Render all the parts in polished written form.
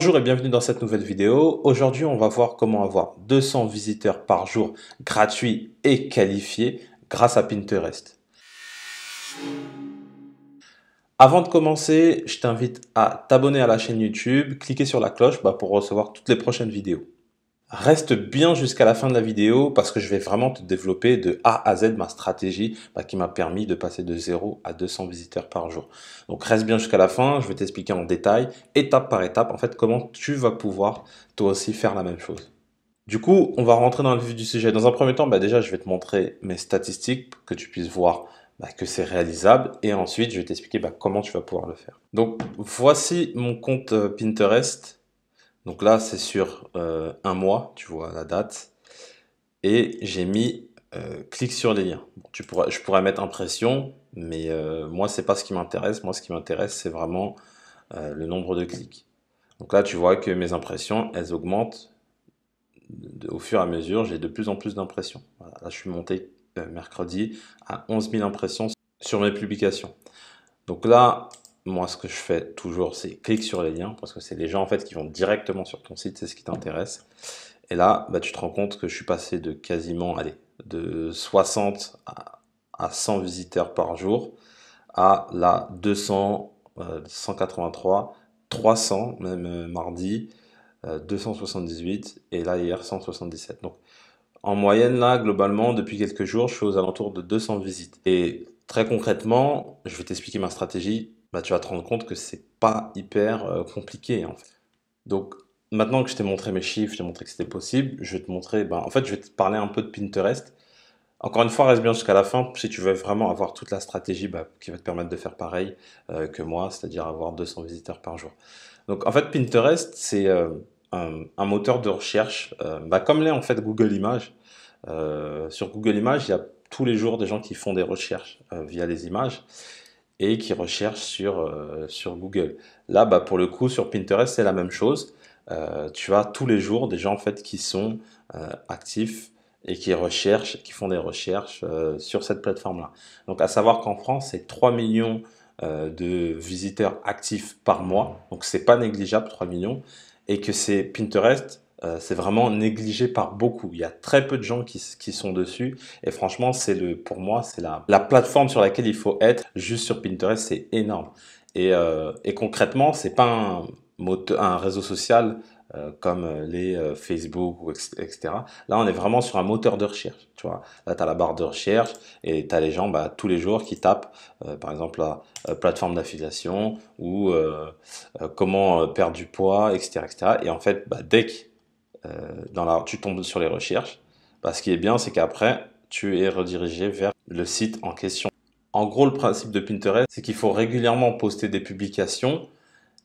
Bonjour et bienvenue dans cette nouvelle vidéo. Aujourd'hui, on va voir comment avoir 200 visiteurs par jour gratuits et qualifiés grâce à Pinterest. Avant de commencer, je t'invite à t'abonner à la chaîne YouTube, cliquer sur la cloche pour recevoir toutes les prochaines vidéos. Reste bien jusqu'à la fin de la vidéo parce que je vais vraiment te développer de A à Z ma stratégie qui m'a permis de passer de 0 à 200 visiteurs par jour. Donc reste bien jusqu'à la fin, je vais t'expliquer en détail, étape par étape, en fait, comment tu vas pouvoir toi aussi faire la même chose. Du coup, on va rentrer dans le vif du sujet. Dans un premier temps, déjà, je vais te montrer mes statistiques pour que tu puisses voir que c'est réalisable. Et ensuite, je vais t'expliquer comment tu vas pouvoir le faire. Donc, voici mon compte Pinterest. Donc là, c'est sur un mois, tu vois la date. Et j'ai mis clique sur les liens. Bon, je pourrais mettre impression, mais moi, c'est pas ce qui m'intéresse. Moi, ce qui m'intéresse, c'est vraiment le nombre de clics. Donc là, tu vois que mes impressions, elles augmentent au fur et à mesure. J'ai de plus en plus d'impressions. Voilà, là, je suis monté mercredi à 11 000 impressions sur mes publications. Donc là, moi, ce que je fais toujours, c'est clique sur les liens parce que c'est les gens en fait qui vont directement sur ton site, c'est ce qui t'intéresse. Et là, tu te rends compte que je suis passé de quasiment, allez, de 60 à 100 visiteurs par jour à là 200, 183, 300 même mardi, 278 et là hier 177. Donc en moyenne là, globalement, depuis quelques jours, je suis aux alentours de 200 visites. Et très concrètement, je vais t'expliquer ma stratégie. Tu vas te rendre compte que c'est pas hyper compliqué en fait. Donc maintenant que je t'ai montré mes chiffres, je t'ai montré que c'était possible, je vais te montrer, en fait, je vais te parler un peu de Pinterest. Encore une fois, reste bien jusqu'à la fin si tu veux vraiment avoir toute la stratégie qui va te permettre de faire pareil que moi, c'est-à-dire avoir 200 visiteurs par jour. Donc en fait, Pinterest, c'est un moteur de recherche, comme l'est en fait Google Images. Sur Google Images, il y a tous les jours des gens qui font des recherches via les images et qui recherchent sur Google. Là, pour le coup, sur Pinterest, c'est la même chose. Tu as tous les jours des gens en fait qui sont actifs et qui recherchent, qui font des recherches sur cette plateforme-là. Donc, à savoir qu'en France, c'est 3 millions de visiteurs actifs par mois. Donc, c'est pas négligeable, 3 millions. Et que c'est Pinterest, c'est vraiment négligé par beaucoup. Il y a très peu de gens qui sont dessus. Et franchement, pour moi, c'est la plateforme sur laquelle il faut être. Juste sur Pinterest, c'est énorme. Et concrètement, c'est pas un réseau social comme les Facebook, etc. Là, on est vraiment sur un moteur de recherche. Tu vois. Là, tu as la barre de recherche et tu as les gens tous les jours qui tapent, par exemple, la plateforme d'affiliation ou comment perdre du poids, etc., etc. Et en fait, dès que tu tombes sur les recherches, ce qui est bien, c'est qu'après, tu es redirigé vers le site en question. En gros, le principe de Pinterest, c'est qu'il faut régulièrement poster des publications,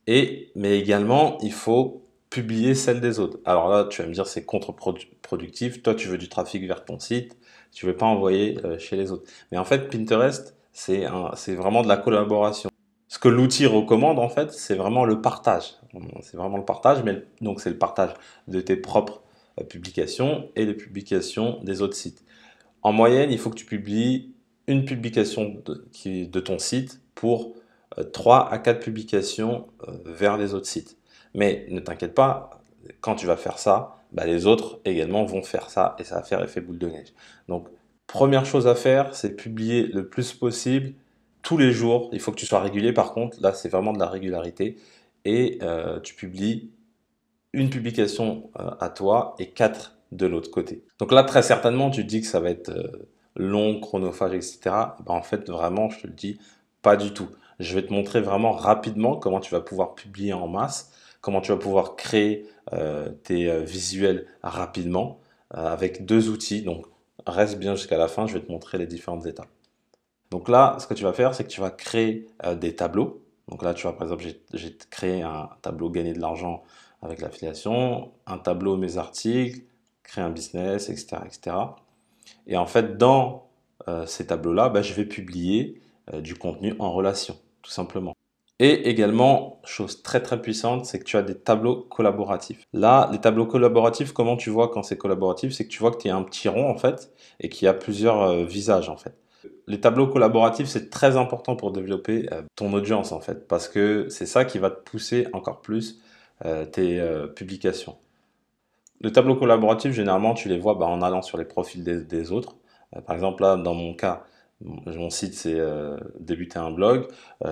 mais également, il faut publier celles des autres. Alors là, tu vas me dire, c'est contre-productif. Toi, tu veux du trafic vers ton site, tu ne veux pas envoyer chez les autres. Mais en fait, Pinterest, c'est vraiment de la collaboration. Ce que l'outil recommande, en fait, c'est vraiment le partage. C'est vraiment le partage, mais donc c'est le partage de tes propres publications et les publications des autres sites. En moyenne, il faut que tu publies une publication de ton site pour 3 à 4 publications vers les autres sites. Mais ne t'inquiète pas, quand tu vas faire ça, les autres également vont faire ça et ça va faire effet boule de neige. Donc, première chose à faire, c'est publier le plus possible tous les jours. Il faut que tu sois régulier par contre, là c'est vraiment de la régularité. Et tu publies une publication à toi et 4 de l'autre côté. Donc là, très certainement, tu te dis que ça va être long, chronophage, etc. En fait, vraiment, je te le dis, pas du tout. Je vais te montrer vraiment rapidement comment tu vas pouvoir publier en masse, comment tu vas pouvoir créer tes visuels rapidement avec 2 outils. Donc, reste bien jusqu'à la fin, je vais te montrer les différentes étapes. Donc là, ce que tu vas faire, c'est que tu vas créer des tableaux. Donc là, tu vois, par exemple, j'ai créé un tableau gagner de l'argent avec l'affiliation, un tableau mes articles, créer un business, etc., etc. Et en fait, dans ces tableaux-là, je vais publier du contenu en relation, tout simplement. Et également, chose très très puissante, c'est que tu as des tableaux collaboratifs. Là, les tableaux collaboratifs, comment tu vois quand c'est collaboratif? C'est que tu vois que tu es un petit rond en fait, et qu'il y a plusieurs visages en fait. Les tableaux collaboratifs, c'est très important pour développer ton audience en fait, parce que c'est ça qui va te pousser encore plus tes publications. Le tableau collaboratif, généralement, tu les vois en allant sur les profils des autres. Par exemple, là, dans mon cas, mon site, c'est débuter un blog.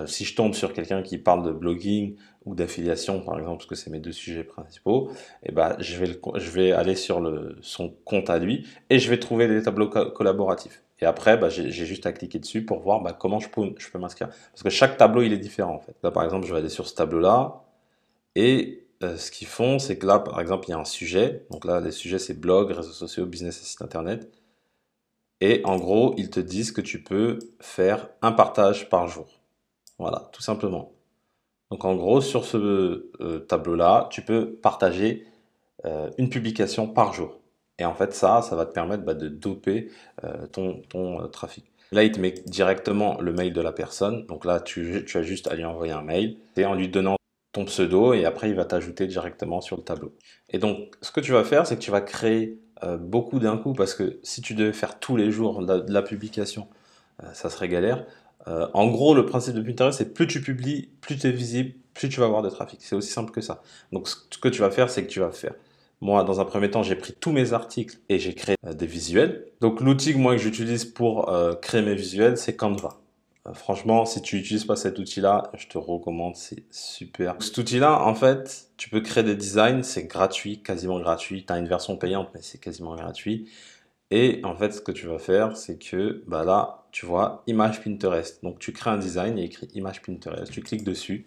Si je tombe sur quelqu'un qui parle de blogging ou d'affiliation, par exemple, parce que c'est mes deux sujets principaux, et ben, je vais aller sur son compte à lui et je vais trouver des tableaux collaboratifs. Et après, j'ai juste à cliquer dessus pour voir comment je peux m'inscrire. Parce que chaque tableau, il est différent, en fait. Là, par exemple, je vais aller sur ce tableau-là. Et ce qu'ils font, c'est que là, par exemple, il y a un sujet. Donc là, les sujets, c'est blog, réseaux sociaux, business et site internet. Et en gros, ils te disent que tu peux faire un partage par jour. Voilà, tout simplement. Donc en gros, sur ce tableau-là, tu peux partager une publication par jour. Et en fait, ça va te permettre de doper ton trafic. Là, il te met directement le mail de la personne. Donc là, tu as juste à lui envoyer un mail et en lui donnant ton pseudo et après, il va t'ajouter directement sur le tableau. Et donc, ce que tu vas faire, c'est que tu vas créer beaucoup d'un coup parce que si tu devais faire tous les jours de la publication, ça serait galère. En gros, le principe de Pinterest, c'est plus tu publies, plus tu es visible, plus tu vas avoir de trafic. C'est aussi simple que ça. Donc, ce que tu vas faire, c'est que tu vas faire. Moi, dans un premier temps, j'ai pris tous mes articles et j'ai créé des visuels. Donc, l'outil que j'utilise pour créer mes visuels, c'est Canva. Franchement, si tu n'utilises pas cet outil-là, je te recommande, c'est super. Cet outil-là, en fait, tu peux créer des designs, c'est gratuit, quasiment gratuit. Tu as une version payante, mais c'est quasiment gratuit. Et en fait, ce que tu vas faire, c'est que là, tu vois, image Pinterest. Donc, tu crées un design, il y a écrit image Pinterest, tu cliques dessus.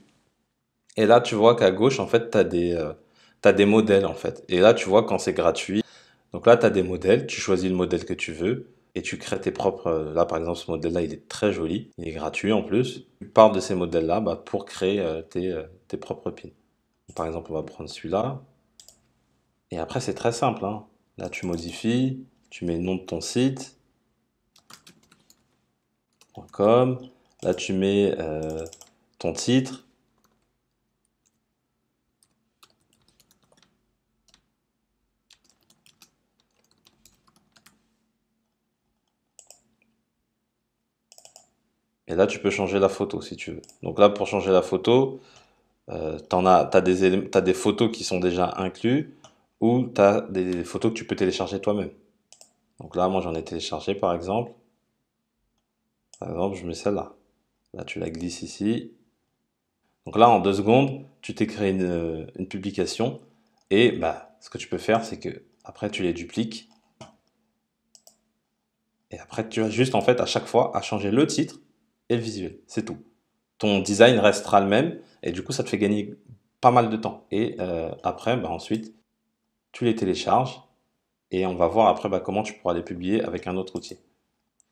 Et là, tu vois qu'à gauche, en fait, tu as des modèles, en fait. Et là, tu vois quand c'est gratuit. Donc là, tu as des modèles, tu choisis le modèle que tu veux et tu crées tes propres. Là, par exemple, ce modèle-là, il est très joli, il est gratuit en plus. Tu pars de ces modèles-là pour créer tes propres pins. Par exemple, on va prendre celui-là. Et après, c'est très simple, hein. Là, tu modifies, tu mets le nom de ton site. .com. Là, tu mets ton titre. Et là, tu peux changer la photo si tu veux. Donc là, pour changer la photo, t'as des photos qui sont déjà inclus ou tu as des photos que tu peux télécharger toi-même. Donc là, moi, j'en ai téléchargé par exemple. Par exemple, je mets celle-là. Là, tu la glisses ici. Donc là, en 2 secondes, tu t'es créé une publication. Et ce que tu peux faire, c'est que après, tu les dupliques. Et après, tu as juste en fait à chaque fois à changer le titre et le visuel. C'est tout. Ton design restera le même et du coup, ça te fait gagner pas mal de temps. Et après, ensuite, tu les télécharges et on va voir après comment tu pourras les publier avec un autre outil.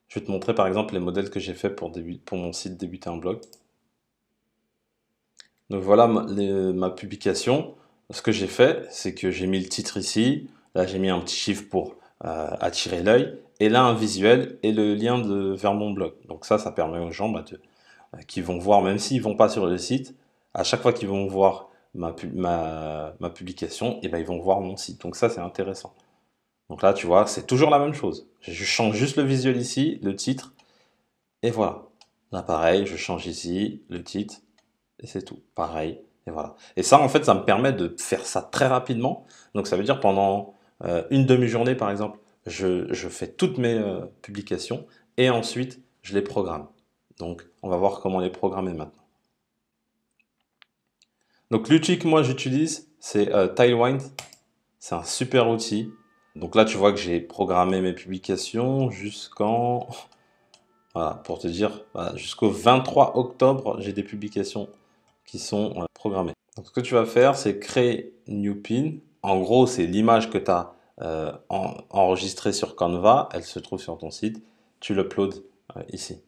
Je vais te montrer par exemple les modèles que j'ai fait pour mon site débuter un blog. Donc voilà ma publication. Ce que j'ai fait, c'est que j'ai mis le titre ici. Là, j'ai mis un petit chiffre pour attirer l'œil. Et là, un visuel et le lien vers mon blog. Donc ça permet aux gens qui vont voir, même s'ils vont pas sur le site, à chaque fois qu'ils vont voir ma publication, et ils vont voir mon site. Donc ça, c'est intéressant. Donc là, tu vois, c'est toujours la même chose. Je change juste le visuel ici, le titre, et voilà. Là, pareil, je change ici le titre, et c'est tout. Pareil, et voilà. Et ça, en fait, ça me permet de faire ça très rapidement. Donc ça veut dire pendant une demi-journée, par exemple, je fais toutes mes publications, et ensuite, je les programme. Donc, on va voir comment les programmer maintenant. Donc, l'outil que moi j'utilise, c'est Tailwind. C'est un super outil. Donc là, tu vois que j'ai programmé mes publications jusqu'en... Voilà, pour te dire, voilà, jusqu'au 23 octobre, j'ai des publications qui sont programmées. Donc, ce que tu vas faire, c'est créer New Pin. En gros, c'est l'image que tu as enregistrée sur Canva. Elle se trouve sur ton site. Tu l'uploads ici.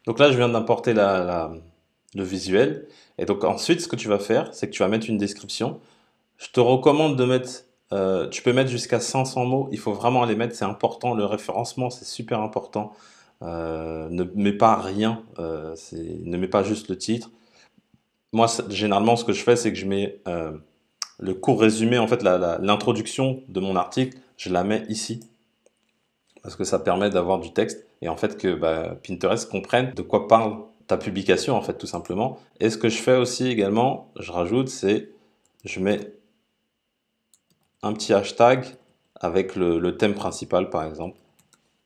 Donc là, je viens d'importer le visuel. Et donc ensuite, ce que tu vas faire, c'est que tu vas mettre une description. Je te recommande de mettre, tu peux mettre jusqu'à 500 mots. Il faut vraiment les mettre, c'est important. Le référencement, c'est super important. Ne mets pas rien, ne mets pas juste le titre. Moi, généralement, ce que je fais, c'est que je mets le court résumé, en fait, l'introduction de mon article, je la mets ici. Parce que ça permet d'avoir du texte et en fait que Pinterest comprenne de quoi parle ta publication en fait tout simplement. Et ce que je fais aussi également, je rajoute, c'est je mets un petit hashtag avec le thème principal par exemple.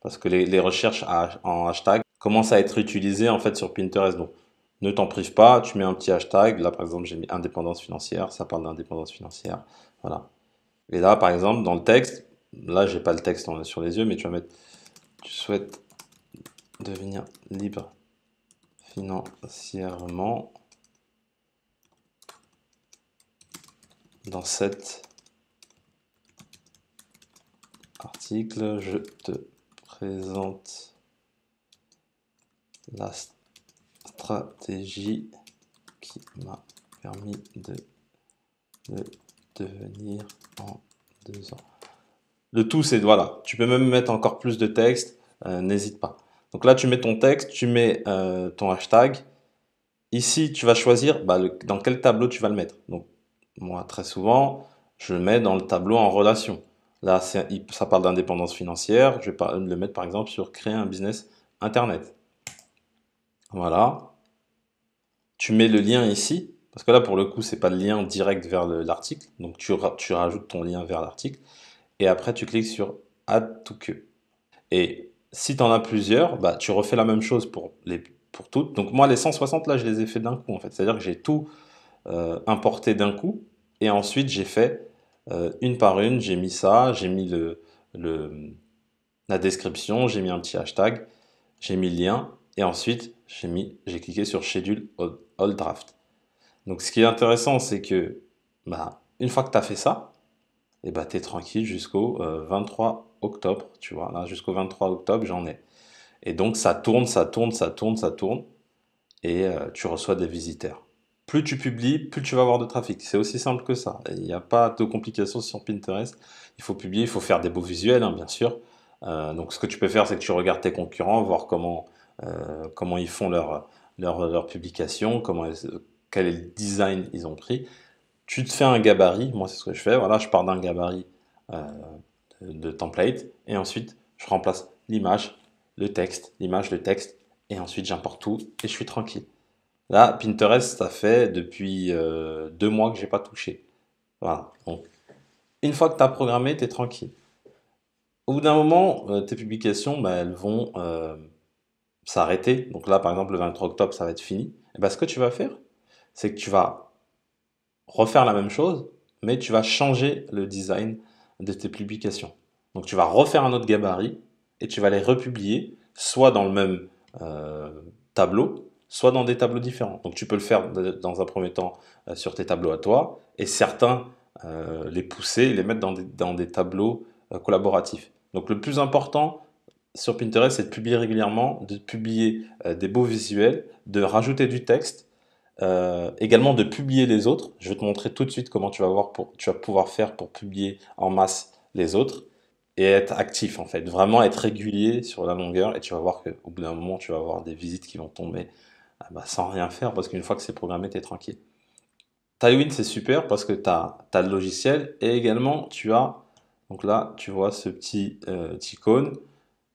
Parce que les recherches en hashtag commencent à être utilisées en fait sur Pinterest. Donc ne t'en prive pas, tu mets un petit hashtag. Là par exemple j'ai mis indépendance financière, ça parle d'indépendance financière. Voilà. Et là par exemple dans le texte, là j'ai pas le texte sur les yeux, mais tu vas mettre tu souhaites devenir libre financièrement dans cet article, je te présente la stratégie qui m'a permis de devenir en 2 ans. Le tout, c'est, voilà, tu peux même mettre encore plus de texte, n'hésite pas. Donc là, tu mets ton texte, tu mets ton hashtag. Ici, tu vas choisir dans quel tableau tu vas le mettre. Donc, moi, très souvent, je le mets dans le tableau en relation. Là, ça parle d'indépendance financière. Je vais le mettre, par exemple, sur créer un business Internet. Voilà. Tu mets le lien ici. Parce que là, pour le coup, c'est pas le lien direct vers l'article. Donc, tu rajoutes ton lien vers l'article. Et après, tu cliques sur Add to Queue. Et si tu en as plusieurs, bah, tu refais la même chose pour toutes. Donc, moi, les 160, là, je les ai fait d'un coup, en fait. C'est-à-dire que j'ai tout importé d'un coup. Et ensuite, j'ai fait une par une. J'ai mis ça, j'ai mis la description, j'ai mis un petit hashtag, j'ai mis le lien. Et ensuite, j'ai cliqué sur Schedule All Draft. Donc, ce qui est intéressant, c'est que bah, une fois que tu as fait ça, et bah, tu es tranquille jusqu'au 23 octobre. Tu vois, là, jusqu'au 23 octobre, j'en ai. Et donc, ça tourne, ça tourne, ça tourne, ça tourne. Et tu reçois des visiteurs. Plus tu publies, plus tu vas avoir de trafic. C'est aussi simple que ça. Il n'y a pas de complications sur Pinterest. Il faut publier, il faut faire des beaux visuels, hein, bien sûr. Donc, ce que tu peux faire, c'est que tu regardes tes concurrents, voir comment ils font leur publication, quel est le design ils ont pris. Tu te fais un gabarit, moi c'est ce que je fais, voilà, je pars d'un gabarit euh, de template, et ensuite je remplace l'image, le texte, l'image, le texte, et ensuite j'importe tout, et je suis tranquille. Là, Pinterest, ça fait depuis 2 mois que j'ai pas touché. Voilà, donc une fois que tu as programmé, tu es tranquille. Au bout d'un moment, tes publications, bah, elles vont s'arrêter. Donc là, par exemple, le 23 octobre, ça va être fini. Et bah, ce que tu vas faire, c'est que tu vas refaire la même chose, mais tu vas changer le design de tes publications. Donc tu vas refaire un autre gabarit et tu vas les republier soit dans le même euh, tableau, soit dans des tableaux différents. Donc tu peux le faire dans un premier temps sur tes tableaux à toi et certains les pousser, les mettre dans des tableaux collaboratifs. Donc le plus important sur Pinterest, c'est de publier régulièrement, de publier des beaux visuels, de rajouter du texte, également de publier les autres. Je vais te montrer tout de suite comment tu vas pouvoir faire pour publier en masse les autres et être actif en fait, vraiment être régulier sur la longueur et tu vas voir qu'au bout d'un moment tu vas avoir des visites qui vont tomber sans rien faire parce qu'une fois que c'est programmé, tu es tranquille. Tailwind c'est super parce que tu as le logiciel et également tu as, donc là tu vois ce petit icône,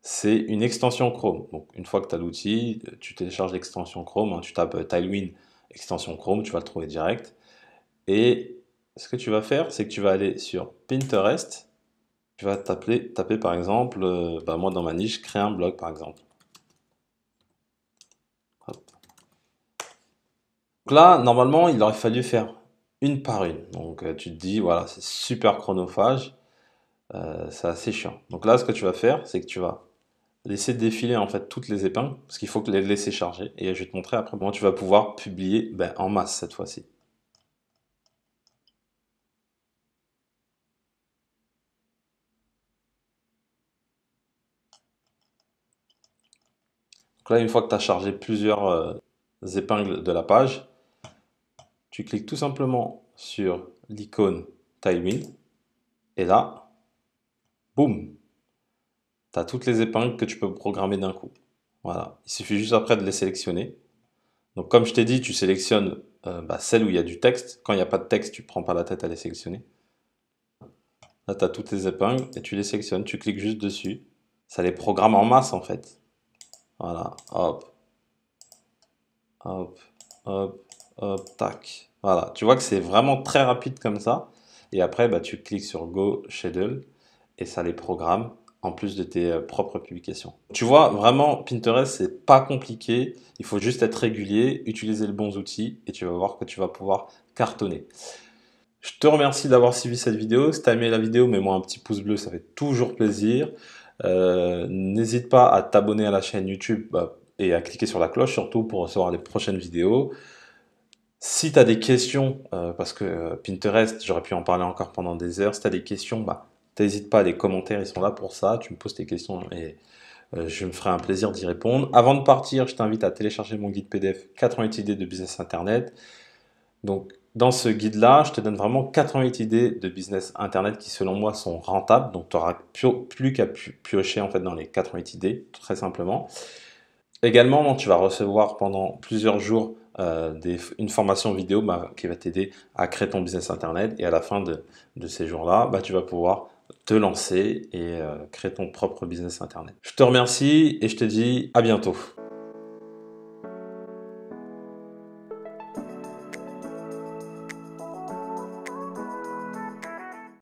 c'est une extension Chrome. Donc, une fois que tu as l'outil, tu télécharges l'extension Chrome, hein, tu tapes Tailwind extension Chrome, tu vas le trouver direct. Et ce que tu vas faire, c'est que tu vas aller sur Pinterest, tu vas taper par exemple, moi dans ma niche, créer un blog par exemple. Hop. Donc là, normalement, il aurait fallu faire une par une. Donc tu te dis, voilà, c'est super chronophage, c'est assez chiant. Donc là, ce que tu vas faire, c'est que tu vas laisser défiler en fait toutes les épingles, parce qu'il faut que les laisser charger. Et je vais te montrer après comment tu vas pouvoir publier en masse cette fois-ci. Donc là, une fois que tu as chargé plusieurs épingles de la page, tu cliques tout simplement sur l'icône Tailwind. Et là, boum, tu as toutes les épingles que tu peux programmer d'un coup. Voilà, il suffit juste après de les sélectionner. Donc comme je t'ai dit, tu sélectionnes celles où il y a du texte. Quand il n'y a pas de texte, tu ne prends pas la tête à les sélectionner. Là, tu as toutes les épingles et tu les sélectionnes. Tu cliques juste dessus. Ça les programme en masse en fait. Voilà, hop. hop, hop, hop, tac. Voilà, tu vois que c'est vraiment très rapide comme ça. Et après, bah, tu cliques sur Go Schedule et ça les programme en plus de tes propres publications. Tu vois, vraiment, Pinterest, c'est pas compliqué. Il faut juste être régulier, utiliser les bons outils et tu vas voir que tu vas pouvoir cartonner. Je te remercie d'avoir suivi cette vidéo. Si tu as aimé la vidéo, mets-moi un petit pouce bleu, ça fait toujours plaisir. N'hésite pas à t'abonner à la chaîne YouTube et à cliquer sur la cloche, surtout pour recevoir les prochaines vidéos. Si tu as des questions, parce que Pinterest, j'aurais pu en parler encore pendant des heures, si tu as des questions, n'hésite pas, les commentaires, ils sont là pour ça. Tu me poses tes questions et je me ferai un plaisir d'y répondre. Avant de partir, je t'invite à télécharger mon guide PDF 88 idées de business Internet. Donc, dans ce guide-là, je te donne vraiment 88 idées de business Internet qui, selon moi, sont rentables. Donc, tu n'auras plus qu'à piocher en fait, dans les 88 idées, très simplement. Également, tu vas recevoir pendant plusieurs jours une formation vidéo qui va t'aider à créer ton business Internet. Et à la fin de ces jours-là, tu vas pouvoir te lancer et créer ton propre business Internet. Je te remercie et je te dis à bientôt.